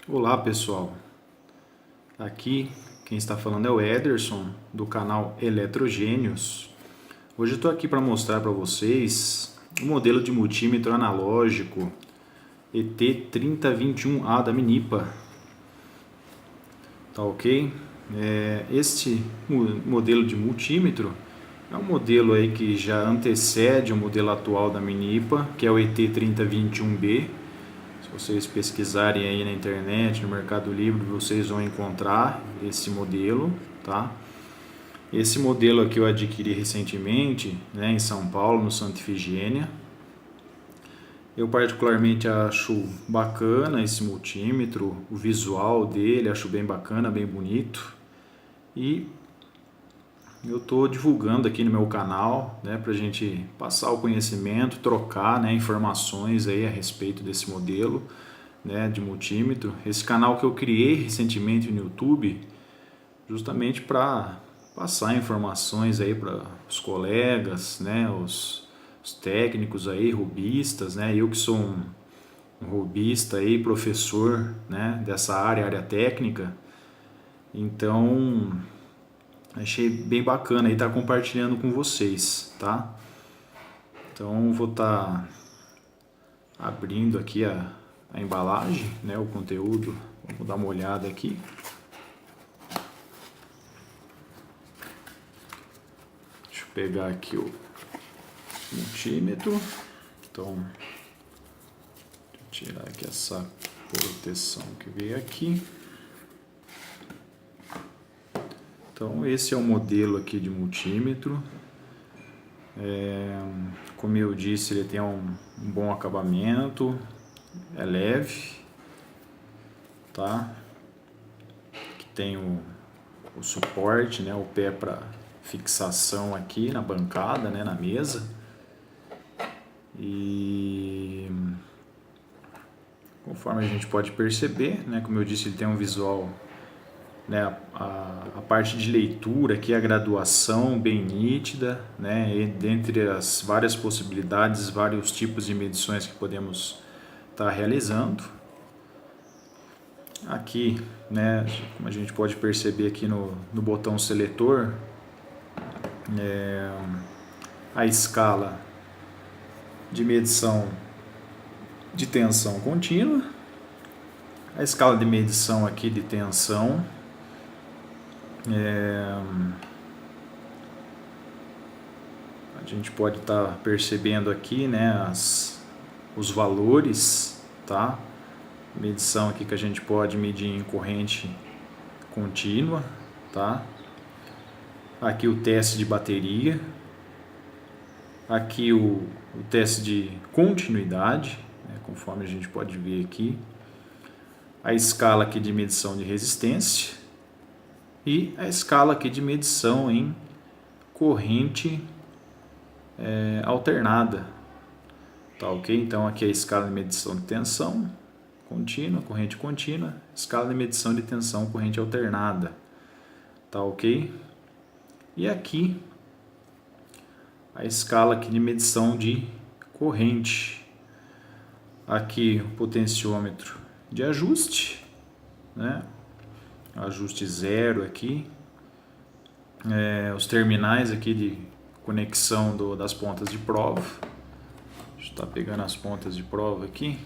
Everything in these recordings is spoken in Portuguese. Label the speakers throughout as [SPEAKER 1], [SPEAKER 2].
[SPEAKER 1] Olá pessoal, aqui quem está falando é o Ederson do canal Eletrogênios. Hoje eu estou aqui para mostrar para vocês o modelo de multímetro analógico ET3021A da Minipa, tá ok? Este modelo de multímetro é um modelo aí que já antecede o modelo atual da Minipa, que é o ET3021B. Se vocês pesquisarem aí na internet, no Mercado Livre, vocês vão encontrar esse modelo, tá? Esse modelo aqui eu adquiri recentemente, né, em São Paulo, no Santa Ifigênia. Eu particularmente acho bacana esse multímetro, o visual dele, acho bem bacana, bem bonito. E eu estou divulgando aqui no meu canal, né, para a gente passar o conhecimento, trocar, né, informações aí a respeito desse modelo, né, de multímetro. Esse canal que eu criei recentemente no YouTube, justamente para passar informações aí para os colegas, né, os técnicos aí, robistas, né, eu que sou um robista aí, professor, né, dessa área técnica. Então achei bem bacana aí estar compartilhando com vocês, tá? Então vou estar abrindo aqui a embalagem, né, o conteúdo. Vamos dar uma olhada aqui. Deixa eu pegar aqui o multímetro. Então, deixa eu tirar aqui essa proteção que veio aqui. Então esse é o modelo aqui de multímetro. Como eu disse, ele tem um bom acabamento, é leve, tá? Aqui tem o suporte, né, o pé para fixação aqui na bancada, né, na mesa. E conforme a gente pode perceber, né, como eu disse, ele tem um visual, né, a parte de leitura aqui, a graduação bem nítida, né, e dentre as várias possibilidades, vários tipos de medições que podemos estar realizando. Aqui, né, como a gente pode perceber aqui no botão seletor, a escala de medição de tensão contínua, a escala de medição aqui de tensão, a gente pode estar percebendo aqui, né, os valores, tá? Medição aqui que a gente pode medir em corrente contínua, tá? Aqui o teste de bateria, aqui o teste de continuidade, né, conforme a gente pode ver aqui, a escala aqui de medição de resistência e a escala aqui de medição em corrente alternada, tá ok? Então aqui é a escala de medição de tensão contínua, corrente contínua, escala de medição de tensão, corrente alternada, tá ok? E aqui a escala aqui de medição de corrente, aqui o potenciômetro de ajuste, né? Ajuste zero aqui, os terminais aqui de conexão das pontas de prova. Deixa eu estar pegando as pontas de prova aqui.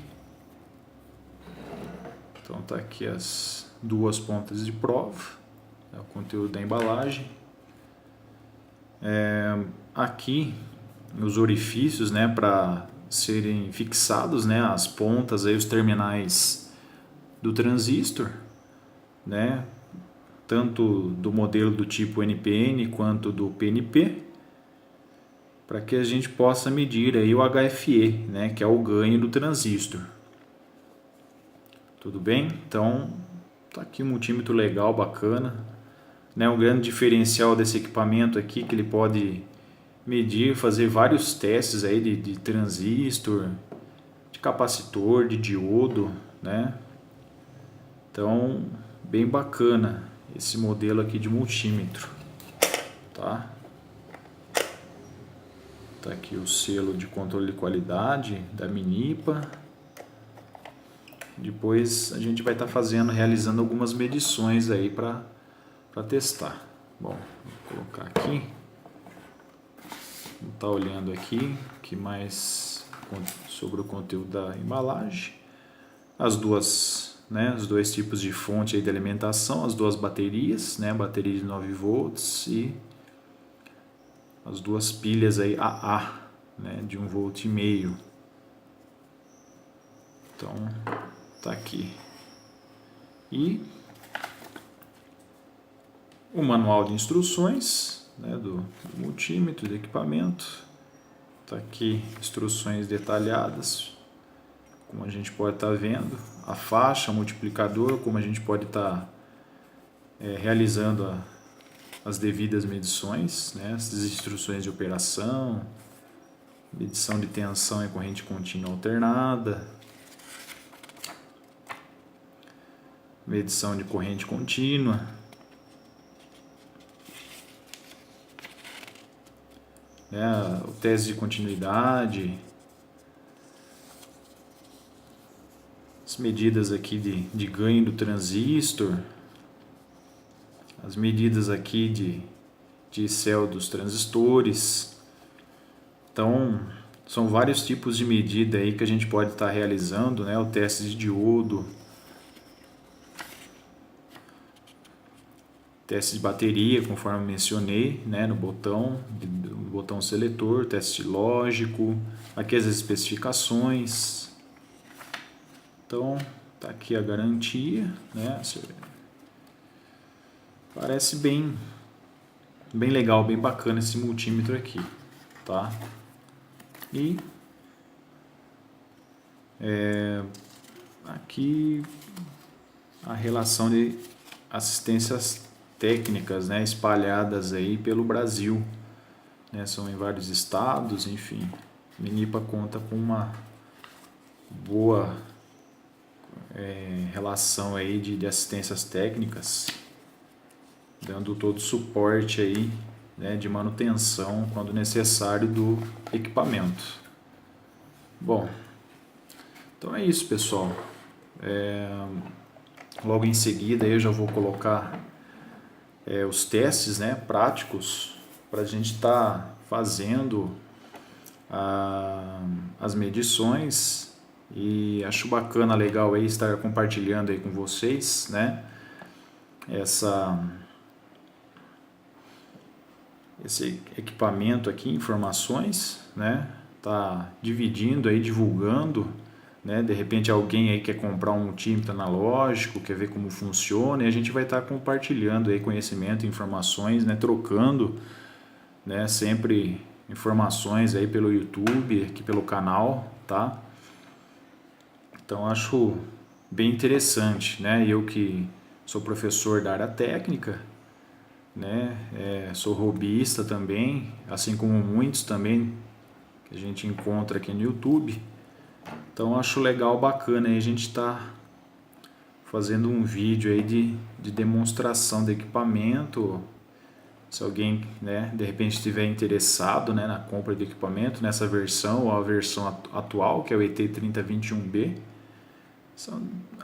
[SPEAKER 1] Então tá aqui as duas pontas de prova, é o conteúdo da embalagem. Aqui os orifícios, né, para serem fixados, né, as pontas aí, os terminais do transistor, né, tanto do modelo do tipo NPN quanto do PNP, para que a gente possa medir aí o HFE, né, que é o ganho do transistor. Tudo bem? Então, tá aqui um multímetro legal, bacana, né? Um grande diferencial desse equipamento aqui que ele pode medir, fazer vários testes aí de transistor, de capacitor, de diodo, né? Então, bem bacana esse modelo aqui de multímetro, tá? Tá aqui o selo de controle de qualidade da Minipa. depois a gente vai estar realizando algumas medições aí para testar. Bom, vou colocar aqui. Vou estar olhando aqui, que mais sobre o conteúdo da embalagem. As duas, né, os dois tipos de fonte aí de alimentação, as duas baterias, né, bateria de 9 volts e as duas pilhas aí AA, né, de 1,5 volt. Então, tá aqui. E o manual de instruções, né, do multímetro, do equipamento. Tá aqui instruções detalhadas, como a gente pode estar vendo. A faixa, multiplicador, como a gente pode estar realizando as devidas medições, né, as instruções de operação, medição de tensão e corrente contínua alternada, medição de corrente contínua, né, o teste de continuidade, as medidas aqui de ganho do transistor, as medidas aqui de céu dos transistores. Então, são vários tipos de medida aí que a gente pode estar realizando, né, o teste de diodo, teste de bateria, conforme mencionei, né, no botão seletor, teste lógico, aqui as especificações. Então, tá aqui a garantia, né? Parece bem legal, bem bacana esse multímetro aqui, tá? E aqui a relação de assistências técnicas, né, espalhadas aí pelo Brasil, né, são em vários estados, enfim. A Minipa conta com uma boa relação aí de assistências técnicas, dando todo o suporte aí, né, de manutenção quando necessário do equipamento. Bom, então é isso, pessoal. Logo em seguida eu já vou colocar os testes, né, práticos para a gente estar fazendo as medições, e acho bacana, legal aí estar compartilhando aí com vocês, né, esse equipamento aqui, informações, né, tá dividindo aí, divulgando, né, de repente alguém aí quer comprar um multímetro analógico, quer ver como funciona, e a gente vai estar compartilhando aí conhecimento, informações, né, trocando, né, sempre informações aí pelo YouTube, aqui pelo canal, tá? Então acho bem interessante, né? Eu que sou professor da área técnica, né? Sou hobbyista também, assim como muitos também que a gente encontra aqui no YouTube. Então acho legal, bacana aí a gente está fazendo um vídeo aí de demonstração de equipamento. Se alguém, né, de repente estiver interessado, né, na compra de equipamento, nessa versão ou a versão atual, que é o ET3021B,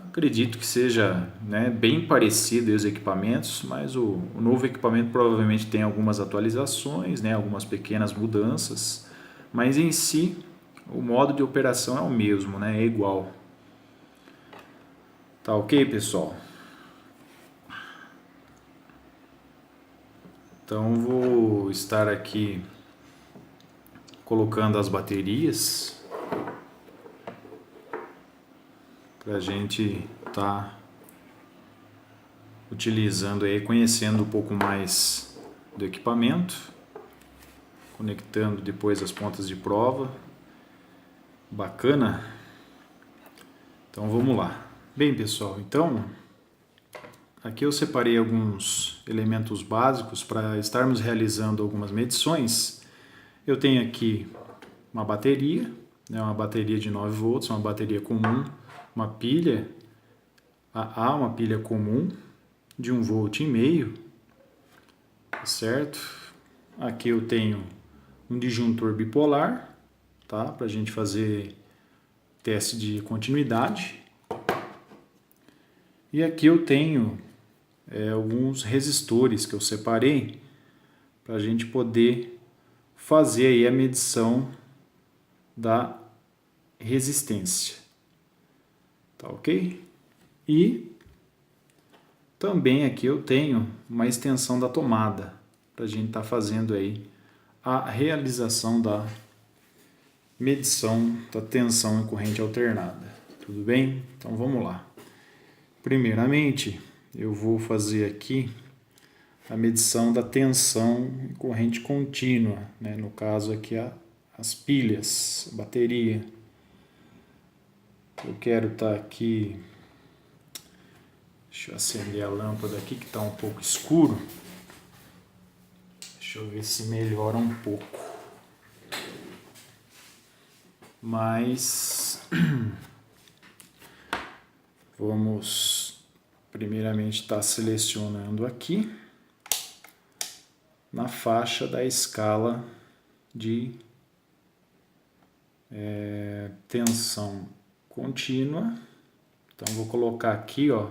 [SPEAKER 1] acredito que seja, né, bem parecido os equipamentos, mas o novo equipamento provavelmente tem algumas atualizações, né, algumas pequenas mudanças, mas em si o modo de operação é o mesmo, né, é igual. Tá ok, pessoal? Então vou estar aqui colocando as baterias para a gente estar utilizando aí, conhecendo um pouco mais do equipamento, conectando depois as pontas de prova. Bacana? Então vamos lá. Bem, pessoal, então aqui eu separei alguns elementos básicos para estarmos realizando algumas medições. Eu tenho aqui uma bateria, né, uma bateria de 9 volts, uma bateria comum, uma pilha AA, uma pilha comum de 1,5 volt, certo? Aqui eu tenho um disjuntor bipolar, tá? Para a gente fazer teste de continuidade. E aqui eu tenho alguns resistores que eu separei para a gente poder fazer aí a medição da resistência. Tá ok? E também aqui eu tenho uma extensão da tomada para a gente estar fazendo aí a realização da medição da tensão em corrente alternada. Tudo bem? Então vamos lá. Primeiramente, eu vou fazer aqui a medição da tensão em corrente contínua, né? No caso aqui as pilhas, a bateria. Eu quero estar aqui, deixa eu acender a lâmpada aqui que está um pouco escuro. Deixa eu ver se melhora um pouco. Mas vamos primeiramente estar selecionando aqui na faixa da escala de tensão contínua. Então vou colocar aqui, ó,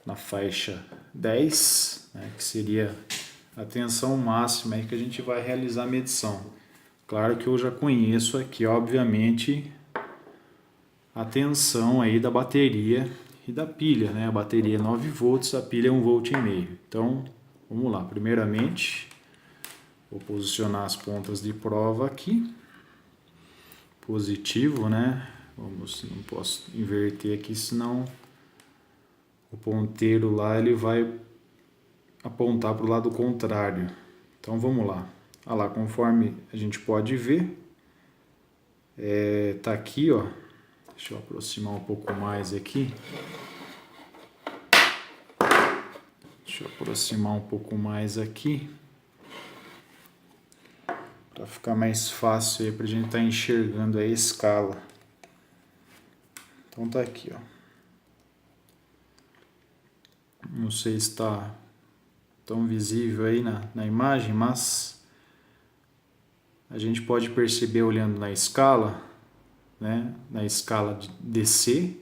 [SPEAKER 1] na faixa 10, né, que seria a tensão máxima aí que a gente vai realizar a medição. Claro que eu já conheço aqui, obviamente, a tensão aí da bateria e da pilha, né? A bateria é 9 volts, a pilha é 1,5 volts. Então, vamos lá. Primeiramente, vou posicionar as pontas de prova aqui. Positivo, né? Não posso inverter aqui, senão o ponteiro lá ele vai apontar para o lado contrário. Então, vamos lá. Olha lá, conforme a gente pode ver, tá aqui, ó. Deixa eu aproximar um pouco mais aqui. Deixa eu aproximar um pouco mais aqui, para ficar mais fácil aí para a gente estar enxergando a escala. Então tá aqui, ó. Não sei se está tão visível aí na imagem, mas a gente pode perceber olhando na escala, né, na escala de DC,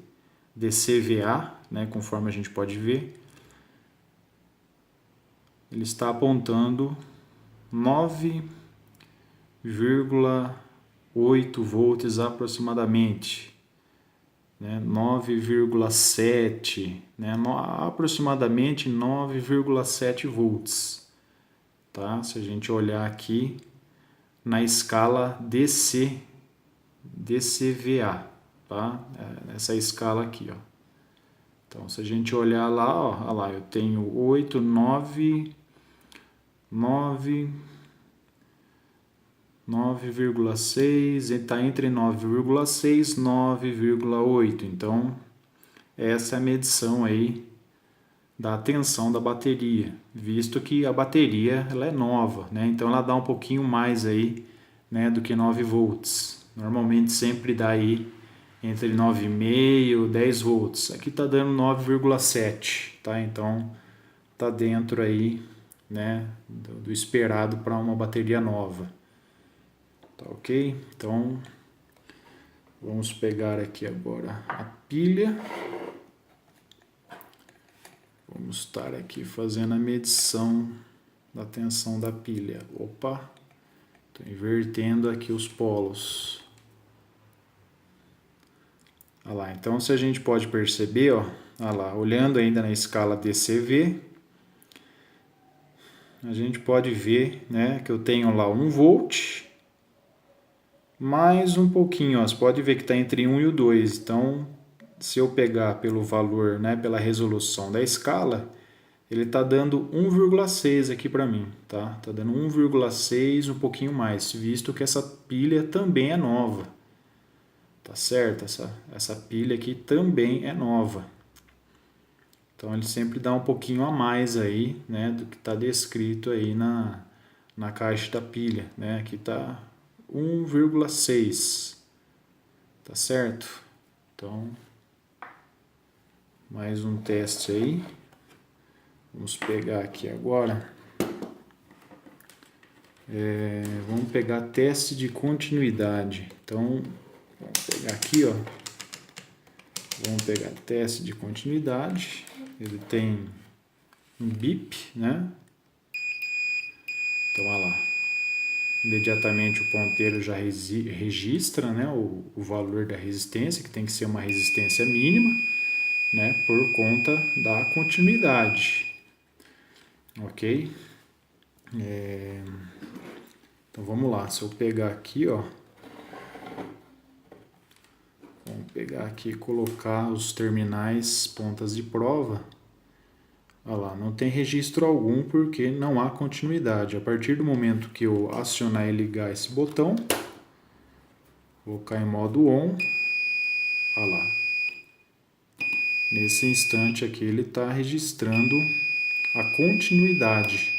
[SPEAKER 1] DCVA, né, conforme a gente pode ver, ele está apontando 9,8 volts aproximadamente, né, 9,7, né, aproximadamente 9,7 volts, tá? Se a gente olhar aqui na escala DCVA, tá? Essa escala aqui, ó. Então, se a gente olhar lá, ó, olha lá, eu tenho 8, 9, 9,6, está entre 9,6 e 9,8. Então, essa é a medição aí da tensão da bateria, visto que a bateria ela é nova, né? Então ela dá um pouquinho mais aí, né, do que 9 volts. Normalmente sempre dá aí entre 9,5 e 10 volts. Aqui está dando 9,7, tá? Então tá dentro aí, né, do esperado para uma bateria nova. Tá ok? Então vamos pegar aqui agora a pilha. Vamos estar aqui fazendo a medição da tensão da pilha. Opa, estou invertendo aqui os polos. Olha lá, então se a gente pode perceber, ó, olha lá, olhando ainda na escala DCV, a gente pode ver, né, que eu tenho lá 1 volt, mais um pouquinho, ó, você pode ver que está entre 1 e o 2, então se eu pegar pelo valor, né, pela resolução da escala, ele está dando 1,6 aqui para mim, tá? Está dando 1,6, um pouquinho mais, visto que essa pilha também é nova, tá certo? Essa pilha aqui também é nova. Então ele sempre dá um pouquinho a mais aí, né, do que está descrito aí na caixa da pilha, né? Aqui está 1,6, tá certo? Então, mais um teste aí. Vamos pegar aqui agora. Vamos pegar teste de continuidade. Então, vamos pegar aqui, ó. Vamos pegar teste de continuidade. Ele tem um bip, né? Então, olha lá. Imediatamente o ponteiro já registra, né, o valor da resistência, que tem que ser uma resistência mínima, né, por conta da continuidade. Ok? Então vamos lá, se eu pegar aqui, ó, vamos pegar aqui e colocar os terminais pontas de prova. Olha lá, não tem registro algum porque não há continuidade. A partir do momento que eu acionar e ligar esse botão, vou colocar em modo on, olha lá. Nesse instante aqui ele está registrando a continuidade.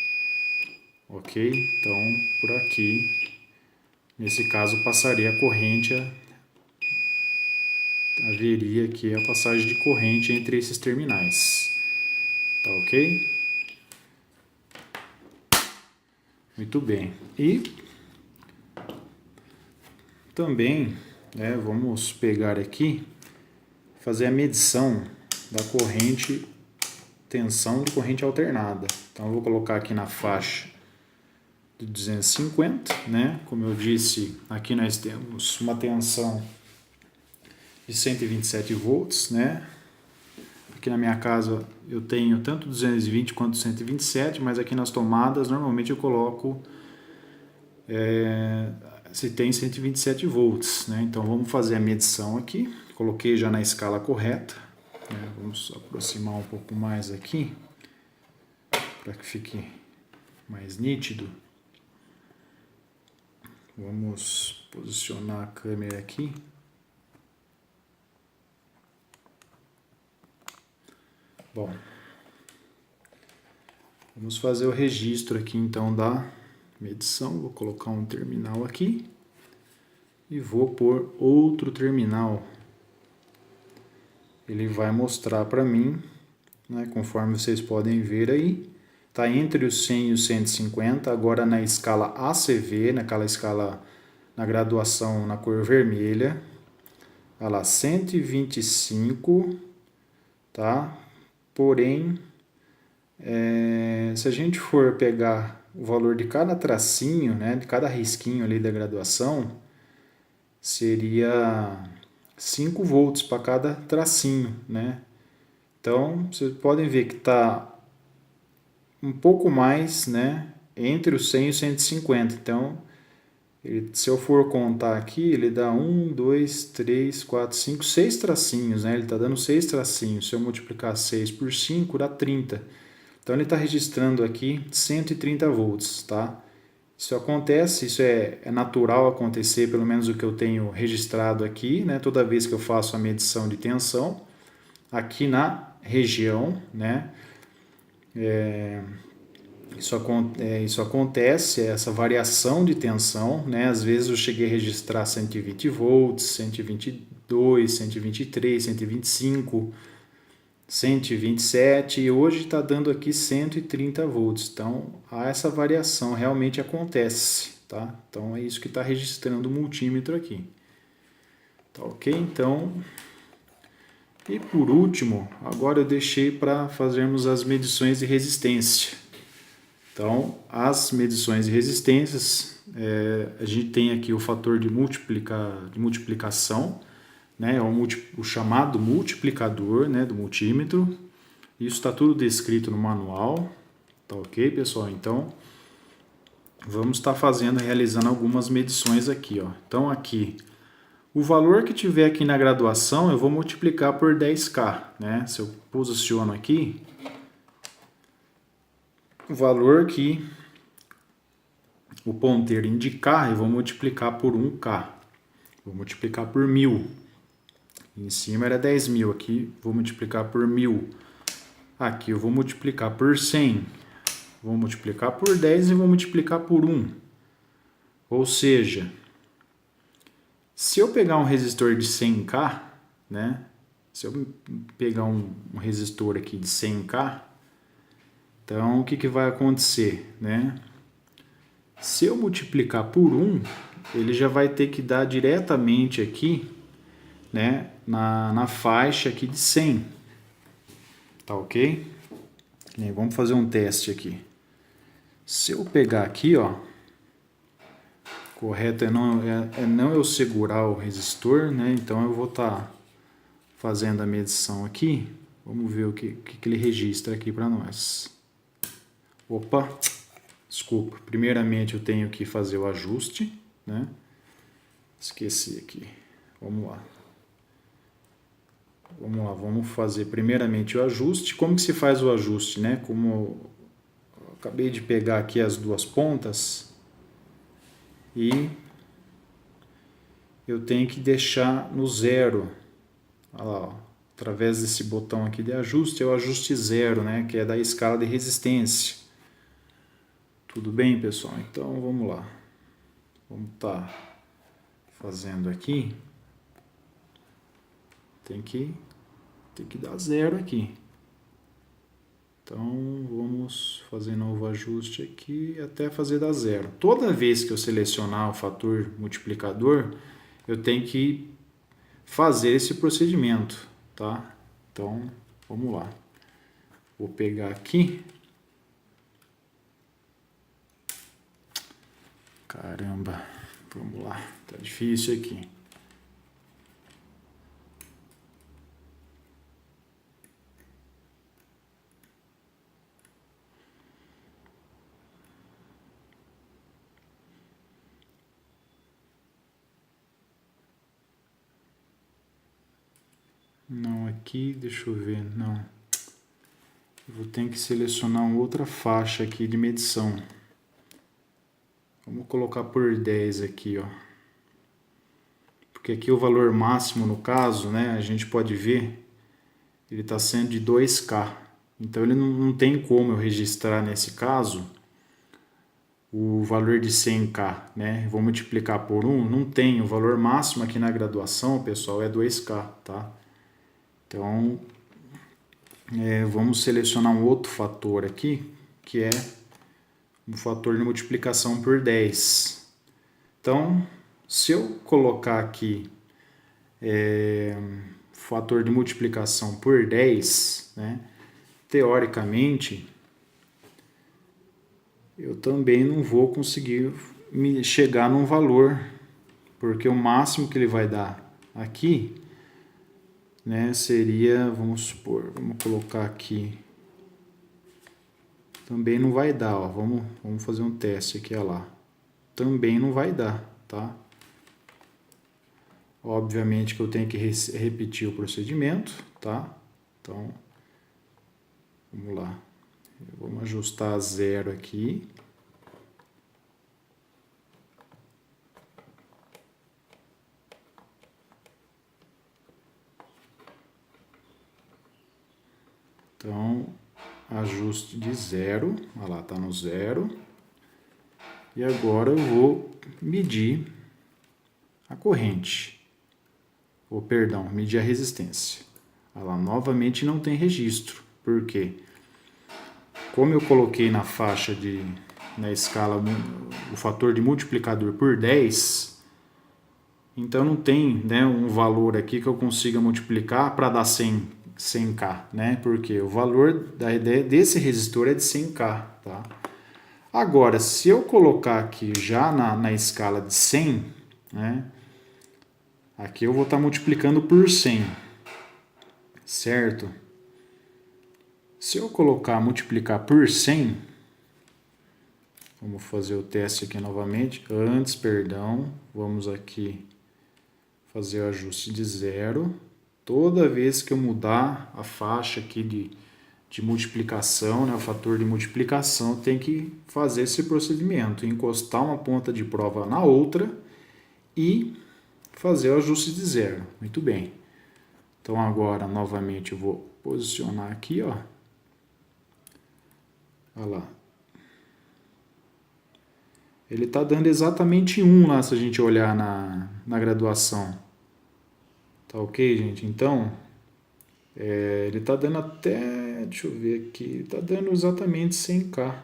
[SPEAKER 1] Ok? Então, por aqui, nesse caso, passaria a corrente, haveria aqui a passagem de corrente entre esses terminais. Tá ok? Muito bem. E também, né, vamos pegar aqui, fazer a medição da corrente, tensão de corrente alternada. Então, eu vou colocar aqui na faixa de 250, né? Como eu disse, aqui nós temos uma tensão de 127 volts, né? Aqui na minha casa eu tenho tanto 220 quanto 127, mas aqui nas tomadas normalmente eu coloco se tem 127 volts, né? Então vamos fazer a medição aqui. Coloquei já na escala correta, né? Vamos aproximar um pouco mais aqui para que fique mais nítido. Vamos posicionar a câmera aqui. Bom, vamos fazer o registro aqui então da medição. Vou colocar um terminal aqui e vou pôr outro terminal. Ele vai mostrar para mim, né, conforme vocês podem ver aí, está entre os 100 e os 150, agora na escala ACV, naquela escala na graduação na cor vermelha. Olha lá, 125, tá? Porém, se a gente for pegar o valor de cada tracinho, né, de cada risquinho ali da graduação, seria 5 volts para cada tracinho, né? Então, vocês podem ver que está um pouco mais, né, entre os 100 e os 150. Então, se eu for contar aqui, ele dá 1, 2, 3, 4, 5, 6 tracinhos, né? Ele está dando 6 tracinhos. Se eu multiplicar 6 por 5, dá 30. Então, ele está registrando aqui 130 volts, tá? Isso acontece, isso é natural acontecer, pelo menos o que eu tenho registrado aqui, né? Toda vez que eu faço a medição de tensão, aqui na região, né? Isso acontece, essa variação de tensão, né? Às vezes eu cheguei a registrar 120 volts, 122, 123, 125, 127 e hoje está dando aqui 130 volts. Então, essa variação realmente acontece, tá? Então, é isso que está registrando o multímetro aqui. Tá ok? Então, e por último, agora eu deixei para fazermos as medições de resistência. Então, as medições de resistências, a gente tem aqui o fator de multiplicação, né, o chamado multiplicador, né, do multímetro. Isso está tudo descrito no manual, tá ok, pessoal? Então, vamos estar realizando algumas medições aqui, ó. Então, aqui, o valor que tiver aqui na graduação, eu vou multiplicar por 10K, né? Se eu posiciono aqui, o valor que o ponteiro indicar, eu vou multiplicar por 1K. Vou multiplicar por 1000. Em cima era 10.000, aqui vou multiplicar por 1000. Aqui eu vou multiplicar por 100. Vou multiplicar por 10 e vou multiplicar por 1. Ou seja, se eu pegar um resistor de 100K, né? Se eu pegar um resistor aqui de 100K, então o que vai acontecer, né? Se eu multiplicar por 1, ele já vai ter que dar diretamente aqui, né, na faixa aqui de 100. Tá ok? Vamos fazer um teste aqui. Se eu pegar aqui, ó, correto é não eu segurar o resistor, né? Então eu vou estar fazendo a medição aqui. Vamos ver o que ele registra aqui para nós. Opa, desculpa. Primeiramente eu tenho que fazer o ajuste, né? Esqueci aqui. Vamos lá. Vamos fazer primeiramente o ajuste. Como que se faz o ajuste, né? Como eu acabei de pegar aqui as duas pontas e eu tenho que deixar no zero. Olha lá, ó. Através desse botão aqui de ajuste, é o ajuste zero, né? Que é da escala de resistência. Tudo bem, pessoal? Então vamos lá. Vamos estar fazendo aqui. Tem que dar zero aqui. Então vamos fazer novo ajuste aqui até fazer dar zero. Toda vez que eu selecionar o fator multiplicador, eu tenho que fazer esse procedimento, tá? Então vamos lá. Vou pegar aqui. Caramba, vamos lá. Tá difícil aqui. Não, aqui, deixa eu ver, não. Eu vou ter que selecionar uma outra faixa aqui de medição. Vamos colocar por 10 aqui, ó. Porque aqui o valor máximo, no caso, né, a gente pode ver, ele está sendo de 2K. Então ele não tem como eu registrar nesse caso o valor de 100K, né? Vou multiplicar por 1, não tem. O valor máximo aqui na graduação, pessoal, é 2K, tá? Então, vamos selecionar um outro fator aqui, que é o fator de multiplicação por 10. Então, se eu colocar aqui fator de multiplicação por 10, né, teoricamente, eu também não vou conseguir chegar num valor, porque o máximo que ele vai dar aqui, né, seria, vamos supor, vamos colocar aqui, também não vai dar, ó, vamos fazer um teste aqui, ó lá, também não vai dar, tá? Obviamente que eu tenho que repetir o procedimento, tá? Então, vamos lá, vamos ajustar a zero aqui. Então, ajuste de zero, olha lá, está no zero. E agora eu vou medir a corrente, ou perdão, medir a resistência. Olha lá, novamente não tem registro, por quê? Como eu coloquei na faixa na escala o fator de multiplicador por 10, então não tem, né, um valor aqui que eu consiga multiplicar para dar 100K, né? Porque o valor da ideia desse resistor é de 100K, tá? Agora, se eu colocar aqui já na escala de 100, né? Aqui eu vou estar multiplicando por 100, certo? Se eu colocar multiplicar por 100, vamos fazer o teste aqui novamente. Antes, perdão, vamos aqui fazer o ajuste de zero. Toda vez que eu mudar a faixa aqui de multiplicação, né, o fator de multiplicação, tem que fazer esse procedimento, encostar uma ponta de prova na outra e fazer o ajuste de zero. Muito bem. Então agora, novamente, eu vou posicionar aqui, ó. Olha lá. Ele está dando exatamente 1 lá, se a gente olhar na graduação. Tá ok, gente? Então, ele está dando até, deixa eu ver aqui, ele está dando exatamente 100K.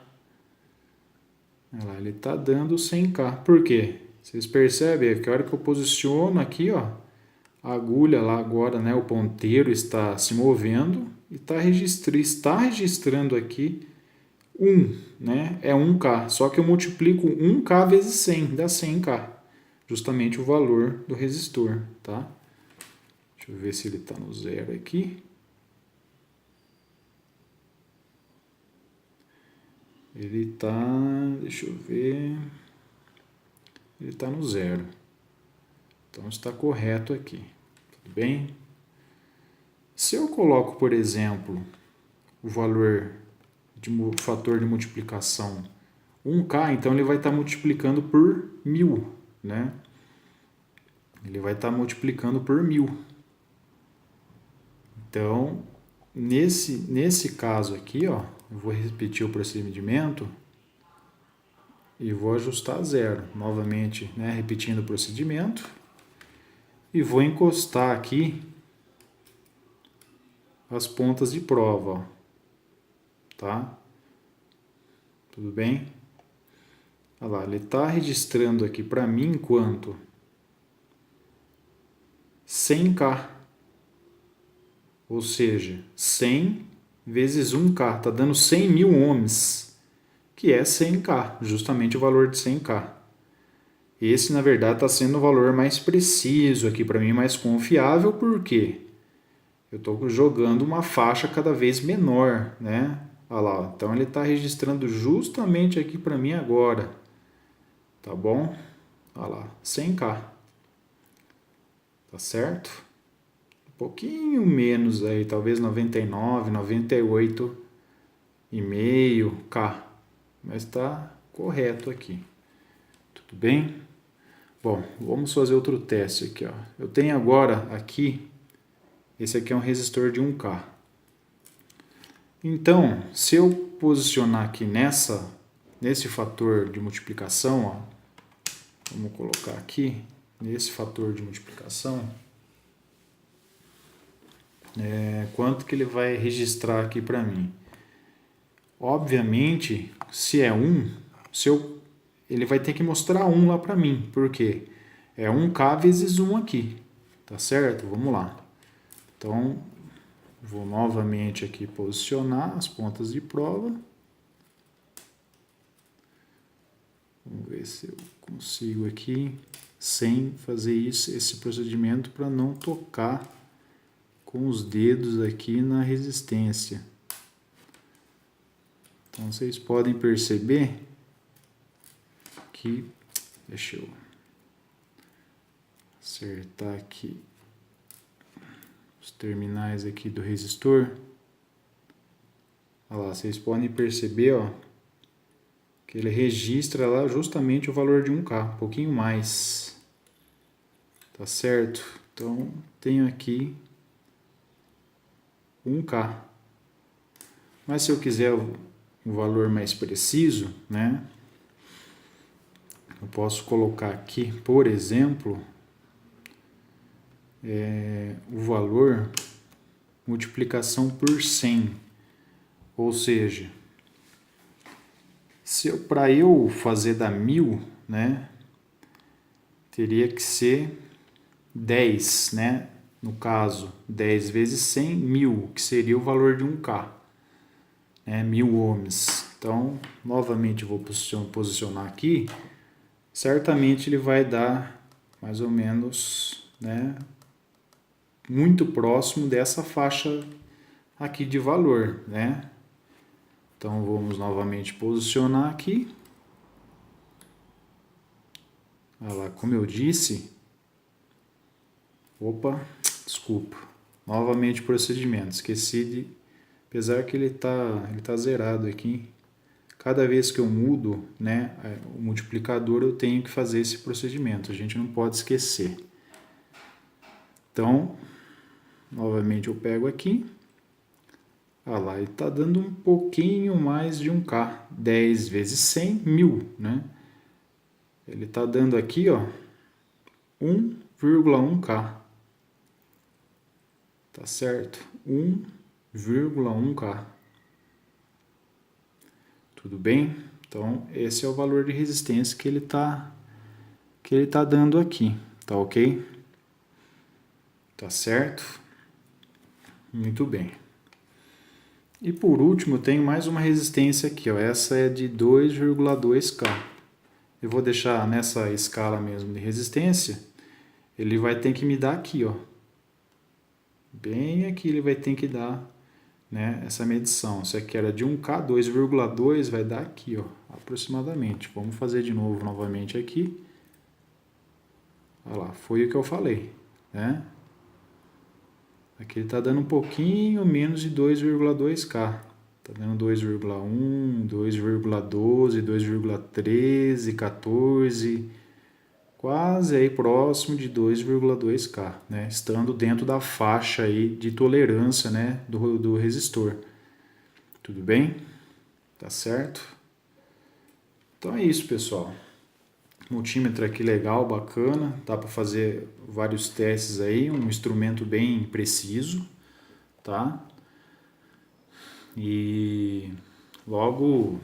[SPEAKER 1] Olha lá, ele está dando 100K. Por quê? Vocês percebem que a hora que eu posiciono aqui, ó, A agulha lá agora, né, o ponteiro está se movendo e está registrando aqui 1, né? É 1K, só que eu multiplico 1K vezes 100, dá 100K, justamente o valor do resistor, tá? Deixa eu ver se ele está no zero aqui. Ele está, deixa eu ver, ele está no zero. Então está correto aqui, tudo bem? Se eu coloco, por exemplo, o valor de fator de multiplicação 1K, então ele vai estar multiplicando por 1000, né? Ele vai estar multiplicando por 1000. Então, nesse caso aqui, ó, eu vou repetir o procedimento e vou ajustar a zero. Novamente, né, repetindo o procedimento. E vou encostar aqui as pontas de prova, ó, tá? Tudo bem? Olha lá, ele está registrando aqui para mim quanto? 100K. Ou seja, 100 vezes 1K, está dando 100 mil ohms, que é 100K, justamente o valor de 100K. Esse, na verdade, está sendo o valor mais preciso aqui para mim, mais confiável, porque eu estou jogando uma faixa cada vez menor, né? Olha lá, então ele está registrando justamente aqui para mim agora, tá bom? Olha lá, 100K, tá certo? Um pouquinho menos aí, talvez 99, 98,5K, mas está correto aqui, tudo bem? Bom, vamos fazer outro teste aqui, ó. Eu tenho agora aqui, esse aqui é um resistor de 1K. Então, se eu posicionar aqui nesse fator de multiplicação, ó, vamos colocar aqui, nesse fator de multiplicação, quanto que ele vai registrar aqui para mim? Obviamente, se é 1, ele vai ter que mostrar 1 lá para mim, porque é 1K vezes 1 aqui, tá certo? Vamos lá. Então, vou novamente aqui posicionar as pontas de prova. Vamos ver se eu consigo aqui, sem fazer esse procedimento para não tocar com os dedos aqui na resistência. Então, vocês podem perceber que, deixa eu acertar aqui os terminais aqui do resistor. Olha lá, vocês podem perceber, ó, que ele registra lá justamente o valor de 1K, um pouquinho mais, tá certo? Então, tenho aqui 1K. Mas se eu quiser um valor mais preciso, né? Eu posso colocar aqui, por exemplo, o valor multiplicação por 100. Ou seja, para eu fazer dar 1000, né? Teria que ser 10, né? No caso, 10 vezes 100, 1000, que seria o valor de 1K, né? 1000 ohms. Então, novamente, vou posicionar aqui. Certamente ele vai dar mais ou menos, né, muito próximo dessa faixa aqui de valor, né? Então, vamos novamente posicionar aqui. Olha lá, como eu disse... Opa, desculpa. Novamente procedimento. Esqueci de... Apesar que ele tá zerado aqui. Cada vez que eu mudo, né, o multiplicador, eu tenho que fazer esse procedimento. A gente não pode esquecer. Então, novamente eu pego aqui. Olha lá, ele está dando um pouquinho mais de 1K. 10 vezes 100, 1000, né? Ele está dando aqui, ó, 1,1K. Tá certo? 1,1K. Tudo bem? Então, esse é o valor de resistência que ele tá dando aqui, tá ok? Tá certo? Muito bem. E por último, eu tenho mais uma resistência aqui, ó. Essa é de 2,2K. Eu vou deixar nessa escala mesmo de resistência. Ele vai ter que me dar aqui, ó. Bem aqui ele vai ter que dar, né, essa medição. Se aqui era de 1K, 2,2 vai dar aqui, ó, aproximadamente. Vamos fazer de novo, novamente aqui. Olha lá, foi o que eu falei, né? Aqui ele está dando um pouquinho menos de 2,2K. Está dando 2,1, 2,12, 2,13, 14, quase aí próximo de 2,2K, né? Estando dentro da faixa aí de tolerância, né, do resistor. Tudo bem? Tá certo? Então é isso, pessoal. Multímetro aqui legal, bacana, dá para fazer vários testes aí, um instrumento bem preciso, tá? E logo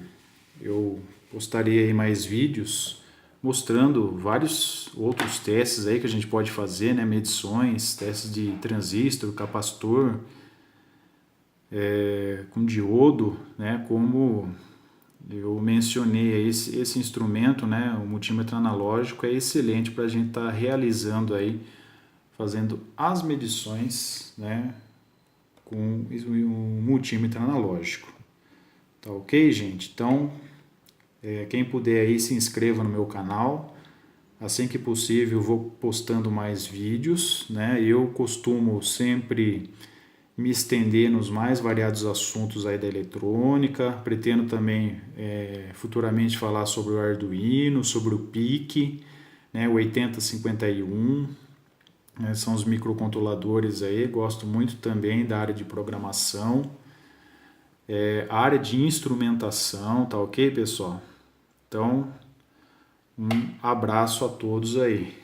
[SPEAKER 1] eu postarei aí mais vídeos mostrando vários outros testes aí que a gente pode fazer, né? Medições, testes de transistor, capacitor, com diodo, né? Como eu mencionei, esse instrumento, né, o multímetro analógico, é excelente para a gente estar realizando aí, fazendo as medições, né, com o multímetro analógico. Tá ok, gente? Então, quem puder aí, se inscreva no meu canal. Assim que possível, vou postando mais vídeos, né? Eu costumo sempre me estender nos mais variados assuntos aí da eletrônica. Pretendo também futuramente falar sobre o Arduino, sobre o PIC, né, o 8051, né, são os microcontroladores aí. Gosto muito também da área de programação, a área de instrumentação, tá ok, pessoal? Então, um abraço a todos aí.